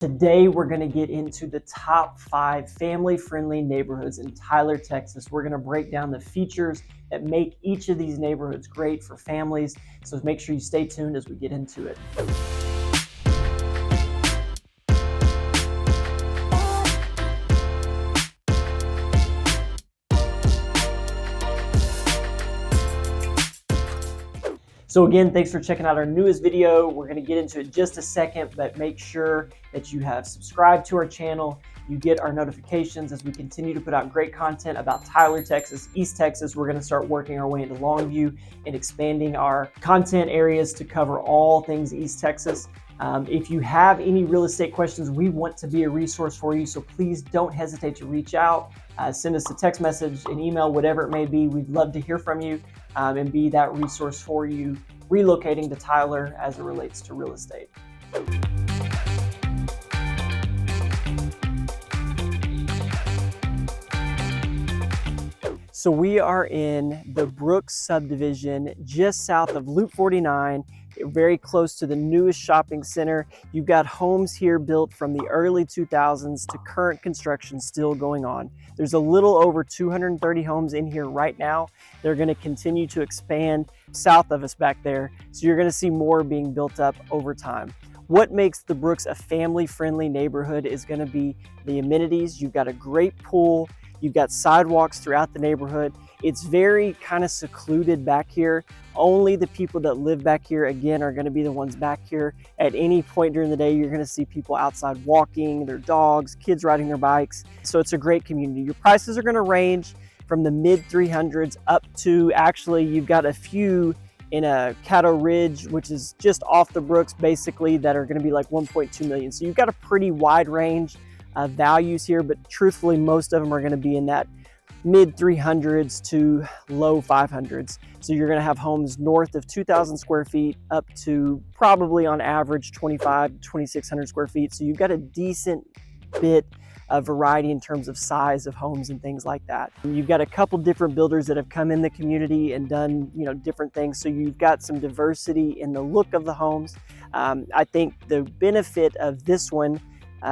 Today, we're going to get into the top 5 family-friendly neighborhoods in Tyler, Texas. We're going to break down the features that make each of these neighborhoods great for families. So make sure you stay tuned as we get into it. So again, thanks for checking out our newest video. We're going to get into it in just a second, but make sure that you have subscribed to our channel. You get our notifications as we continue to put out great content about Tyler, Texas, East Texas. We're going to start working our way into Longview and expanding our content areas to cover all things East Texas. If you have any real estate questions, we want to be a resource for you. So please don't hesitate to reach out. Send us a text message, an email, whatever it may be. We'd love to hear from you and be that resource for you relocating to Tyler as it relates to real estate. So we are in the Brook subdivision just south of Loop 49, very close to the newest shopping center. You've got homes here built from the early 2000s to current construction still going on. There's a little over 230 homes in here right now. They're going to continue to expand south of us back there. So you're going to see more being built up over time. What makes the Brooks a family-friendly neighborhood is going to be the amenities. You've got a great pool. You've got sidewalks throughout the neighborhood. It's very kind of secluded back here. Only the people that live back here, again, are gonna be the ones back here. At any point during the day, you're gonna see people outside walking, their dogs, kids riding their bikes. So it's a great community. Your prices are gonna range from the mid 300s up to, actually, you've got a few in a Caddo Ridge, which is just off the Brooks, basically, that are gonna be like 1.2 million. So you've got a pretty wide range of values here, but truthfully, most of them are gonna be in that mid 300s to low 500s. So you're gonna have homes north of 2,000 square feet up to probably on average 25 to 2,600 square feet. So you've got a decent bit of variety in terms of size of homes and things like that. You've got a couple different builders that have come in the community and done, different things. So you've got some diversity in the look of the homes. I think the benefit of this one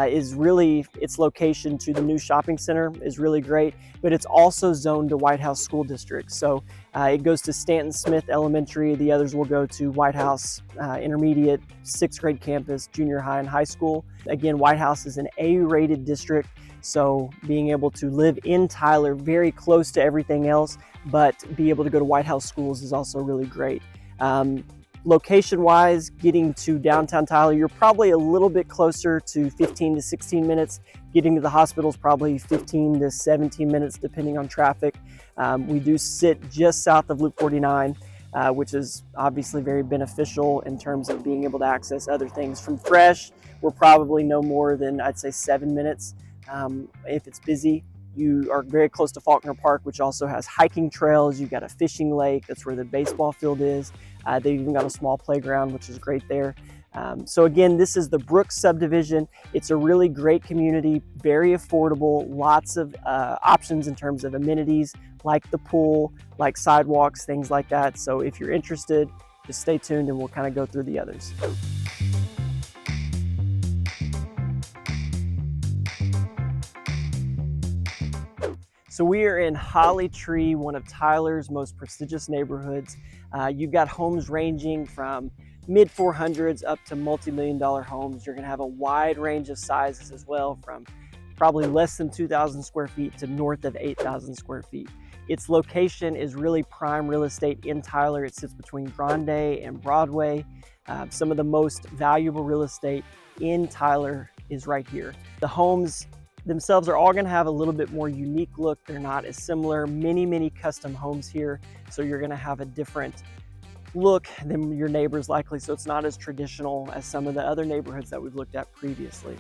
is really its location to the new shopping center is really great, but it's also zoned to White House School District. So it goes to Stanton Smith Elementary. The others will go to White House Intermediate, 6th grade campus, junior high and high school. Again, White House is an A-rated district. So being able to live in Tyler, very close to everything else, but be able to go to White House schools is also really great. Location-wise, getting to downtown Tyler, you're probably a little bit closer to 15 to 16 minutes. Getting to the hospital is probably 15 to 17 minutes, depending on traffic. We do sit just south of Loop 49, which is obviously very beneficial in terms of being able to access other things. From Fresh, we're probably no more than, I'd say, 7 minutes. If it's busy, you are very close to Faulkner Park, which also has hiking trails. You've got a fishing lake. That's where the baseball field is. They've even got a small playground, which is great there. So again, this is the Brook subdivision. It's a really great community, very affordable, lots of options in terms of amenities, like the pool, like sidewalks, things like that. So if you're interested, just stay tuned and we'll kind of go through the others. So we are in Holly Tree, one of Tyler's most prestigious neighborhoods. You've got homes ranging from mid 400s up to multi-million-dollar homes. You're gonna have a wide range of sizes as well, from probably less than 2,000 square feet to north of 8,000 square feet. Its location is really prime real estate in Tyler. It sits between Grande and Broadway. Some of the most valuable real estate in Tyler is right here. The homes themselves are all going to have a little bit more unique look. They're not as similar. Many custom homes here. So you're going to have a different look than your neighbors likely. So it's not as traditional as some of the other neighborhoods that we've looked at previously.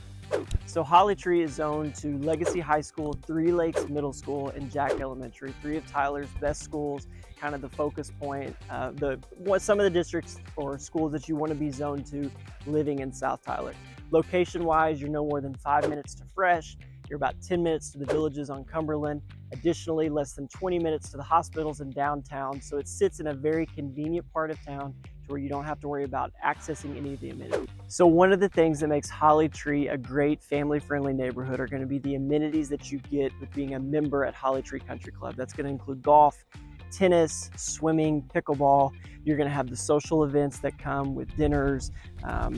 So Holly Tree is zoned to Legacy High School, Three Lakes Middle School, and Jack Elementary, 3 of Tyler's best schools, kind of the focus point, some of the districts or schools that you want to be zoned to living in South Tyler. Location-wise, you're no more than 5 minutes to Fresh. You're about 10 minutes to the villages on Cumberland. Additionally, less than 20 minutes to the hospitals in downtown. So it sits in a very convenient part of town to to where you don't have to worry about accessing any of the amenities. So one of the things that makes Holly Tree a great family-friendly neighborhood are going to be the amenities that you get with being a member at Holly Tree Country Club. That's going to include golf, tennis, swimming, pickleball. You're going to have the social events that come with dinners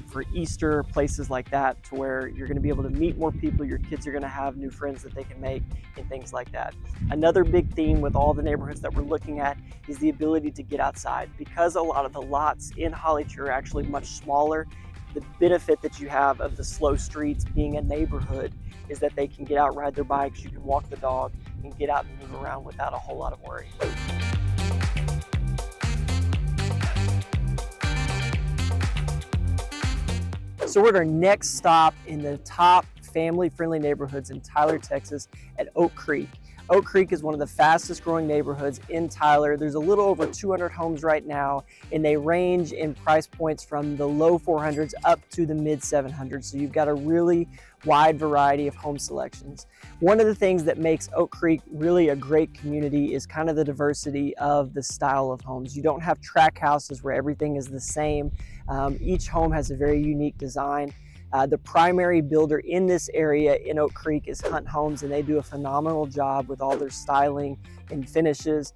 for Easter, places like that, to where you're going to be able to meet more people. Your kids are going to have new friends that they can make and things like that. Another big theme with all the neighborhoods that we're looking at is the ability to get outside. Because a lot of the lots in Holly Tree are actually much smaller, the benefit that you have of the slow streets being a neighborhood is that they can get out, ride their bikes, you can walk the dog, and get out and move around without a whole lot of worry. So we're at our next stop in the top family-friendly neighborhoods in Tyler, Texas at Oak Creek. Oak Creek is one of the fastest growing neighborhoods in Tyler. There's a little over 200 homes right now, and they range in price points from the low 400s up to the mid 700s. So you've got a really wide variety of home selections. One of the things that makes Oak Creek really a great community is kind of the diversity of the style of homes. You don't have track houses where everything is the same. Each home has a very unique design. The primary builder in this area in Oak Creek is Hunt Homes, and they do a phenomenal job with all their styling and finishes.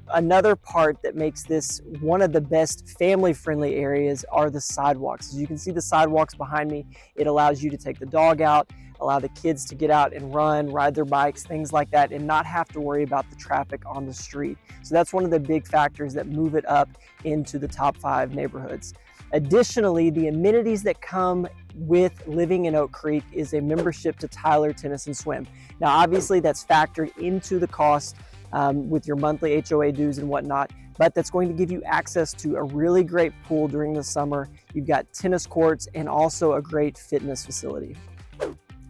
Another part that makes this one of the best family-friendly areas are the sidewalks. As you can see the sidewalks behind me, it allows you to take the dog out, allow the kids to get out and run, ride their bikes, things like that, and not have to worry about the traffic on the street. So that's one of the big factors that move it up into the top 5 neighborhoods. Additionally, the amenities that come with living in Oak Creek is a membership to Tyler Tennis and Swim. Now, obviously that's factored into the cost with your monthly HOA dues and whatnot, but that's going to give you access to a really great pool during the summer. You've got tennis courts and also a great fitness facility.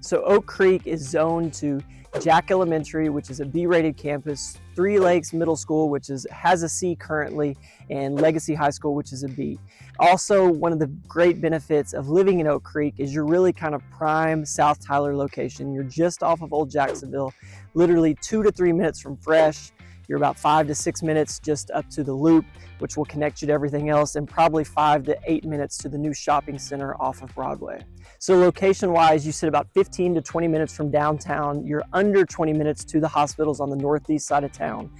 So Oak Creek is zoned to Jack Elementary, which is a B-rated campus, Three Lakes Middle School, which has a C currently, and Legacy High School, which is a B. Also, one of the great benefits of living in Oak Creek is you're really kind of prime South Tyler location. You're just off of Old Jacksonville, literally 2 to 3 minutes from Fresh. You're about 5 to 6 minutes just up to the Loop, which will connect you to everything else, and probably 5 to 8 minutes to the new shopping center off of Broadway. So location-wise, you sit about 15 to 20 minutes from downtown. You're under 20 minutes to the hospitals on the northeast side of town.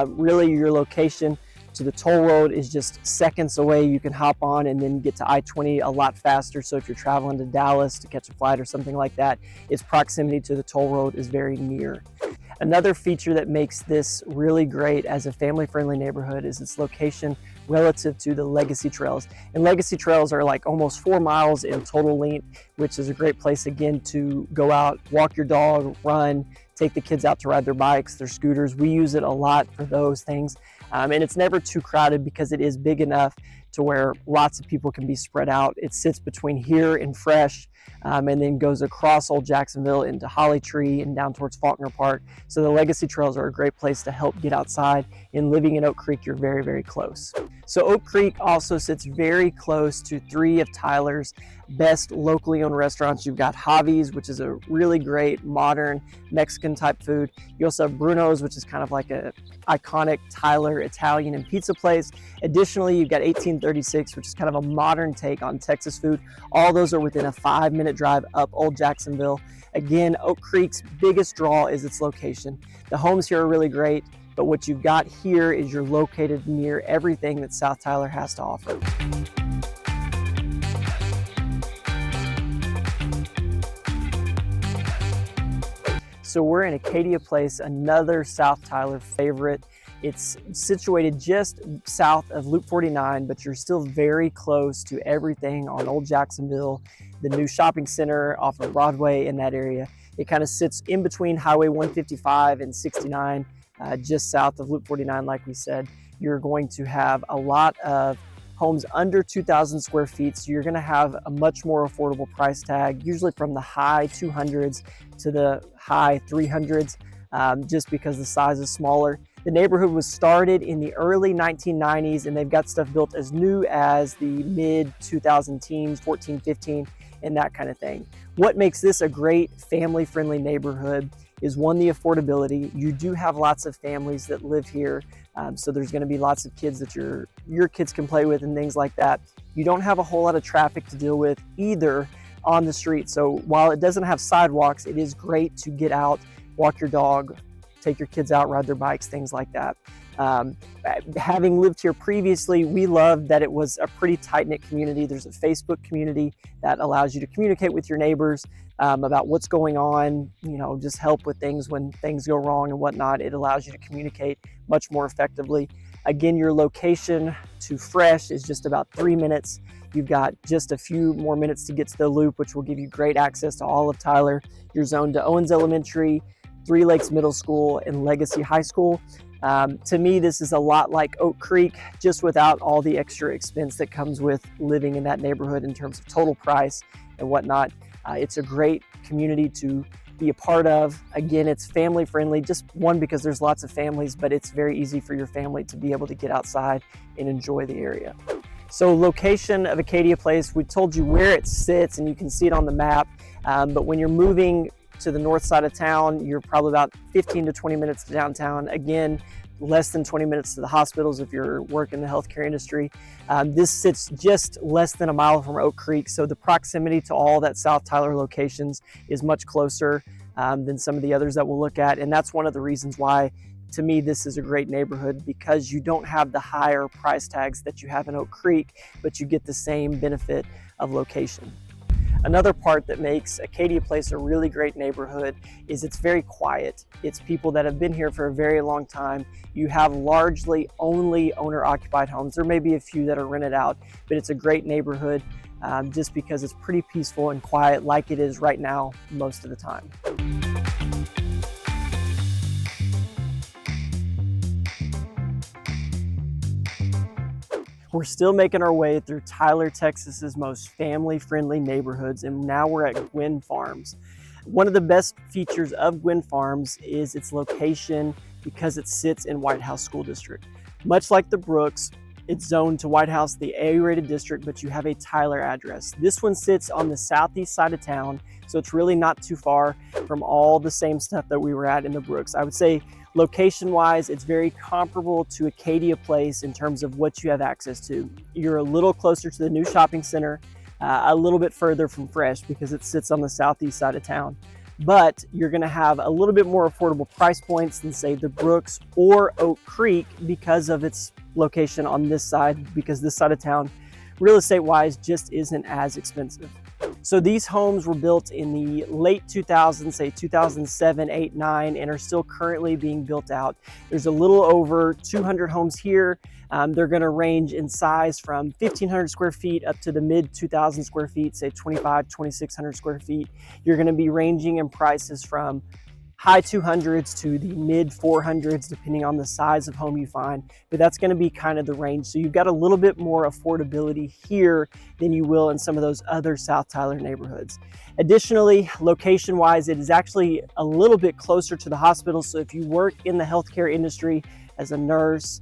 Really, your location to the toll road is just seconds away. You can hop on and then get to I-20 a lot faster. So if you're traveling to Dallas to catch a flight or something like that, its proximity to the toll road is very near. Another feature that makes this really great as a family-friendly neighborhood is its location relative to the Legacy Trails. And Legacy Trails are like almost 4 miles in total length, which is a great place again to go out, walk your dog, run, take the kids out to ride their bikes, their scooters. We use it a lot for those things. And it's never too crowded because it is big enough to where lots of people can be spread out. It sits between here and Fresh, and then goes across Old Jacksonville into Holly Tree and down towards Faulkner Park. So the Legacy Trails are a great place to help get outside. And living in Oak Creek, you're very, very close. So Oak Creek also sits very close to 3 of Tyler's best locally owned restaurants. You've got Javi's, which is a really great modern Mexican type food. You also have Bruno's, which is kind of like a iconic Tyler Italian and pizza place. Additionally, you've got 1836, which is kind of a modern take on Texas food. All those are within a 5-minute drive up Old Jacksonville. Again, Oak Creek's biggest draw is its location. The homes here are really great, but what you've got here is you're located near everything that South Tyler has to offer. So we're in Acadia Place, another South Tyler favorite. It's situated just south of Loop 49, but you're still very close to everything on Old Jacksonville, the new shopping center off of Broadway in that area. It kind of sits in between Highway 155 and 69, just south of Loop 49, like we said. You're going to have a lot of homes under 2,000 square feet, so you're going to have a much more affordable price tag, usually from the high 200s to the high 300s, just because the size is smaller. The neighborhood was started in the early 1990s, and they've got stuff built as new as the mid 2000 teens, 14, 15, and that kind of thing. What makes this a great family-friendly neighborhood is one, the affordability. You do have lots of families that live here, so there's going to be lots of kids that your kids can play with and things like that. You don't have a whole lot of traffic to deal with either on the street. So while it doesn't have sidewalks, it is great to get out, walk your dog, take your kids out, ride their bikes, things like that. Having lived here previously, we loved that it was a pretty tight-knit community. There's a Facebook community that allows you to communicate with your neighbors about what's going on, just help with things when things go wrong and whatnot. It allows you to communicate much more effectively. Again, your location to Fresh is just about 3 minutes. You've got just a few more minutes to get to the Loop, which will give you great access to all of Tyler. You're zoned to Owens Elementary, Three Lakes Middle School, and Legacy High School. To me, this is a lot like Oak Creek, just without all the extra expense that comes with living in that neighborhood in terms of total price and whatnot. It's a great community to be a part of. Again, it's family friendly, just one, because there's lots of families, but it's very easy for your family to be able to get outside and enjoy the area. So location of Acadia Place, we told you where it sits and you can see it on the map, but when you're moving to the north side of town, you're probably about 15 to 20 minutes to downtown. Again, less than 20 minutes to the hospitals if you're working in the healthcare industry. This sits just less than a mile from Oak Creek, so the proximity to all that South Tyler locations is much closer than some of the others that we'll look at, and that's one of the reasons why, to me, this is a great neighborhood, because you don't have the higher price tags that you have in Oak Creek, but you get the same benefit of location. Another part that makes Acadia Place a really great neighborhood is it's very quiet. It's people that have been here for a very long time. You have largely only owner-occupied homes. There may be a few that are rented out, but it's a great neighborhood just because it's pretty peaceful and quiet, like it is right now most of the time. We're still making our way through Tyler, Texas's most family-friendly neighborhoods, and now we're at Guinn Farms. One of the best features of Guinn Farms is its location, because it sits in White House School District. Much like the Brooks, it's zoned to White House, the A-rated district, but you have a Tyler address. This one sits on the southeast side of town, so it's really not too far from all the same stuff that we were at in the Brooks. I would say location-wise, it's very comparable to Acadia Place in terms of what you have access to. You're a little closer to the new shopping center, a little bit further from Fresh because it sits on the southeast side of town. But you're gonna have a little bit more affordable price points than, say, the Brooks or Oak Creek because of its location on this side, because this side of town, real estate-wise, just isn't as expensive. So these homes were built in the late 2000s, say 2007, 8, 9, and are still currently being built out. There's a little over 200 homes here. They're gonna range in size from 1,500 square feet up to the mid 2,000 square feet, say 2,600 square feet. You're gonna be ranging in prices from high 200s to the mid 400s, depending on the size of home you find, but that's gonna be kind of the range. So you've got a little bit more affordability here than you will in some of those other South Tyler neighborhoods. Additionally, location-wise, it is actually a little bit closer to the hospital. So if you work in the healthcare industry as a nurse,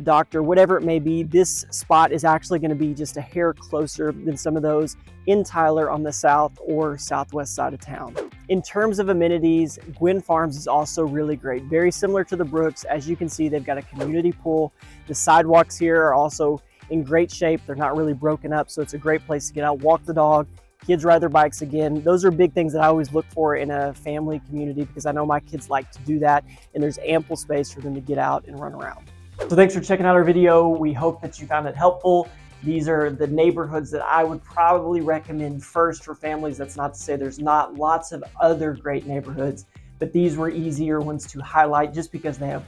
doctor, whatever it may be, this spot is actually going to be just a hair closer than some of those in Tyler on the south or southwest side of town. In terms of amenities, Guinn Farms is also really great. Very similar to the Brooks. As you can see, they've got a community pool. The sidewalks here are also in great shape. They're not really broken up, so it's a great place to get out, walk the dog, kids ride their bikes. Again, those are big things that I always look for in a family community, because I know my kids like to do that, and there's ample space for them to get out and run around. So thanks for checking out our video. We hope that you found it helpful. These are the neighborhoods that I would probably recommend first for families. That's not to say there's not lots of other great neighborhoods, but these were easier ones to highlight just because they have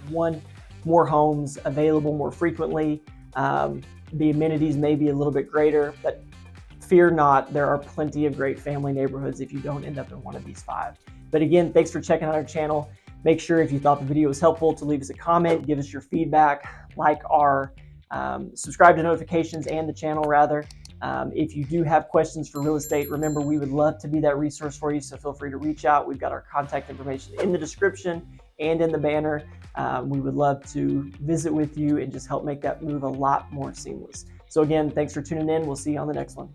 more homes available more frequently. The amenities may be a little bit greater, but fear not, there are plenty of great family neighborhoods if you don't end up in one of these 5. But again, thanks for checking out our channel. Make sure, if you thought the video was helpful, to leave us a comment, give us your feedback, like our subscribe to notifications and the channel rather. If you do have questions for real estate, remember, we would love to be that resource for you, so feel free to reach out. We've got our contact information in the description and in the banner. We would love to visit with you and just help make that move a lot more seamless. So again, thanks for tuning in. We'll see you on the next one.